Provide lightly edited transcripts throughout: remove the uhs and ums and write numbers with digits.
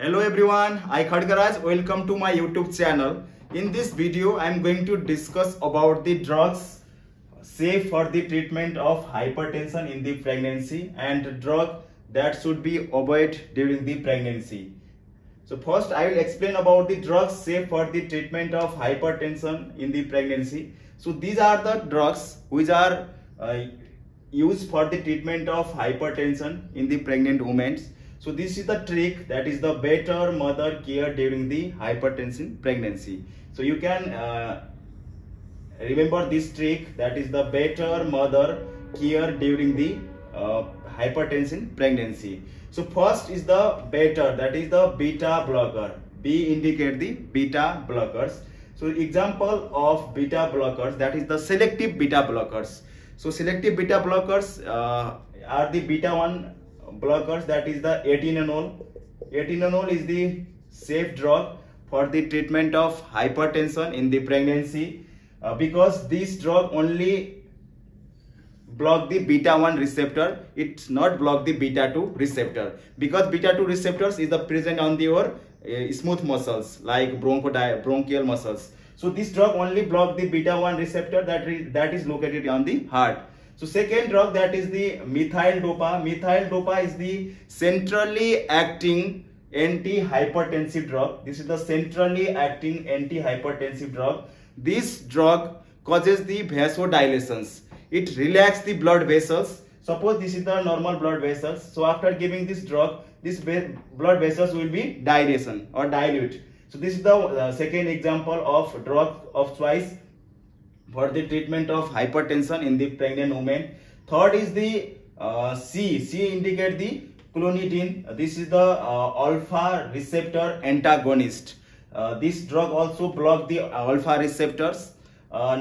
Hello everyone, I Khadgaraj. Welcome to my YouTube channel. In this video, I am going to discuss about the drugs safe for the treatment of hypertension in the pregnancy and drug that should be avoided during the pregnancy. So first, I will explain about the drugs safe for the treatment of hypertension in the pregnancy. So these are the drugs which are used for the treatment of hypertension in the pregnant women. So this is the trick, that is the better mother care during the hypertension pregnancy. So you can remember this trick, that is the better mother care during the hypertension pregnancy. So first is the beta, that is the beta blocker. B indicate the beta blockers. So example of beta blockers, that is the selective beta blockers. So selective beta blockers are the beta 1 blockers, that is the atenolol. Atenolol is the safe drug for the treatment of hypertension in the pregnancy because this drug only block the beta 1 receptor, it's not block the beta 2 receptor, because beta 2 receptors is the present on your smooth muscles like bronchial muscles. So this drug only block the beta 1 receptor that is located on the heart. So second drug, that is the methyl dopa. Methyl dopa is the centrally acting anti-hypertensive drug. This is the centrally acting anti-hypertensive drug. This drug causes the vasodilations. It relaxes the blood vessels. Suppose this is the normal blood vessels. So after giving this drug, this blood vessels will be dilation or dilute. So this is the second example of drug of choice for the treatment of hypertension in the pregnant woman. Third is the C. C indicate the clonidine. This is the alpha receptor antagonist. This drug also block the alpha receptors.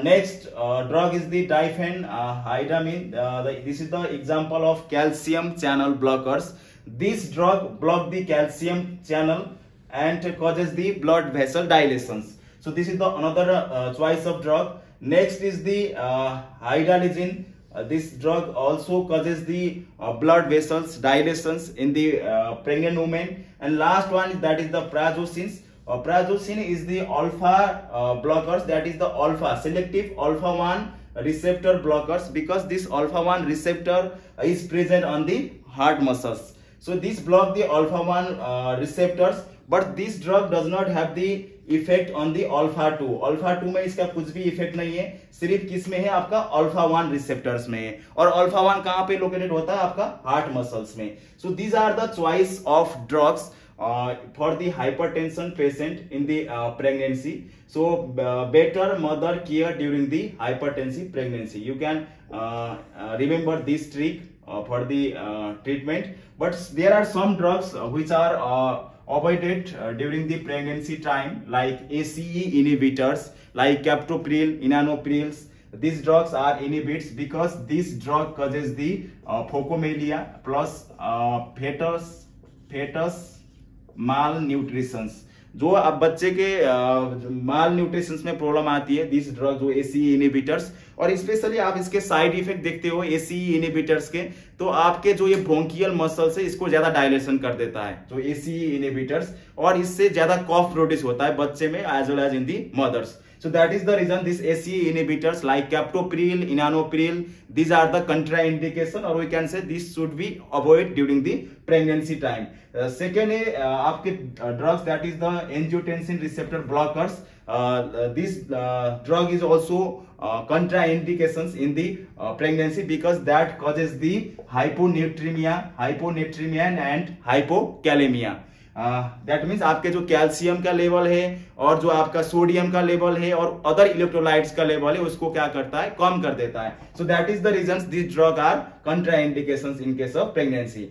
Next drug is the diphenhydramine. This is the example of calcium channel blockers. This drug block the calcium channel and causes the blood vessel dilations. So this is the another choice of drug. Next is the hydralazine. This drug also causes the blood vessels dilations in the pregnant woman. And last one, that is the prazosin. Prazosin is the alpha blockers, that is the alpha selective alpha 1 receptor blockers, because this alpha 1 receptor is present on the heart muscles. So this block the alpha 1 receptors, but this drug does not have the effect on the alpha 2. Alpha 2 में इसका कुछ भी effect नहीं है, सिर्फ किस में है, आपका अल्फा 1 रिसेप्टर्स में है. और अल्फा 1 कहां पे लोकेटेड होता है, आपका हार्ट मसल्स में. So these are the choice of drugs for the hypertension patient in the pregnancy. So better mother care during the hypertensive pregnancy. You can remember this trick for the treatment. But there are some drugs which are avoided during the pregnancy time, like ACE inhibitors, like captopril, enanoprils. These drugs are inhibits because this drug causes the phocomelia plus fetus malnutrition. जो अब बच्चे के माल nutrition में problem आती है, this drug जो ACE inhibitors. और specially आप इसके साइड इफेक्ट देखते हो एसीई इनहिबिटर्स के, तो आपके जो ये ब्रोंकियल मसल्स है इसको ज्यादा डायलेशन कर देता है जो एसीई इनहिबिटर्स, और इससे ज्यादा कॉफ प्रोड्यूस होता है बच्चे में as well as in the mothers. So that is the reason this ACE inhibitors like captopril, enanopril, these are the contraindication, or we can say this should be avoided during the pregnancy time. Second है आपके drugs, that is the angiotensin receptor blockers. This drug is also contraindications in the pregnancy because that causes the hyponatremia and hypokalemia. That means आपके जो calcium का level है और जो आपका sodium का लेवल है और अदर इलेक्ट्रोलाइट्स का लेवल है उसको क्या करता है, कम कर देता है. So that is the reasons this drug are contraindications in case of pregnancy.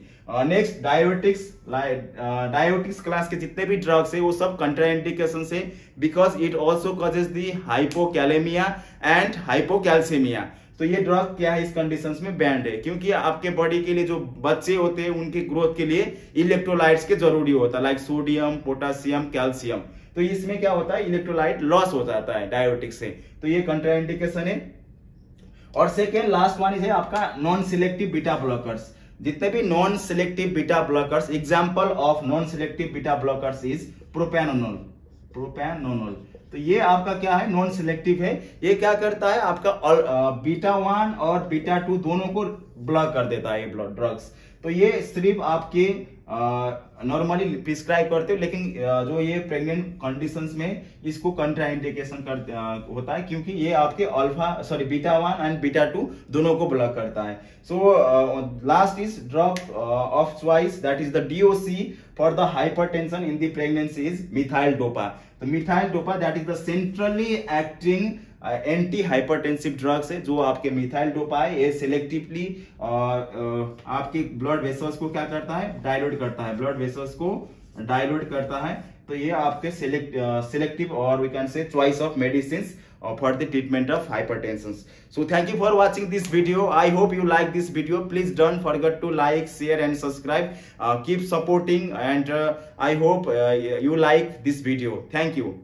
Next diuretics class के जितने भी ड्रग्स है वो सब कंट्राइंडिकेशंस है because it also causes the hypokalaemia and hypocalcaemia. तो ये ड्रग क्या है, इस कंडीशंस में बैंड है क्योंकि आपके बॉडी के लिए जो बच्चे होते हैं उनके ग्रोथ के लिए इलेक्ट्रोलाइट्स के जरूरी होता है, लाइक सोडियम, पोटेशियम, कैल्शियम. तो इसमें क्या होता है, इलेक्ट्रोलाइट लॉस हो जाता है डायोटिक्स से, तो ये कंट्राइंडिकेशन है. और सेकेंड लास्ट वन है आपका नॉन सिलेक्टिव बीटा ब्लॉकर्स. जितने भी non selective beta blockers, example of non selective beta blockers is propranolol. Propranolol तो ये आपका क्या है, नॉन सिलेक्टिव है। ये क्या करता है, आपका बीटा 1 और बीटा 2 दोनों को ब्लॉक कर देता है ये ड्रग्स। तो ये सिर्फ आपके नॉर्मली प्रिस्क्राइब करते हो, लेकिन जो ये प्रेग्नेंट कंडीशंस में इसको कंट्राइंडिकेशन होता है, क्योंकि ये आपके बीटा 1 एंड बीटा 2 दोनों को ब्लॉक करता है। So last is drug of choice, that is the DOC for the hypertension in the pregnancy is methyl dopa. तो methyl dopa that is the centrally acting anti hypertensive drugs है, जो आपके methyl dopa है, ये selectively आपके blood vessels को क्या करता है, डायल्यूट करता है, ब्लड वेसल्स को डायल्यूट करता है। तो ये आपके सिलेक्टिव और we can say choice of medicine for the treatment of hypertension. So thank you for watching this video. I hope you like this video. Please don't forget to like, share and subscribe. Keep supporting, and I hope you like this video. Thank you.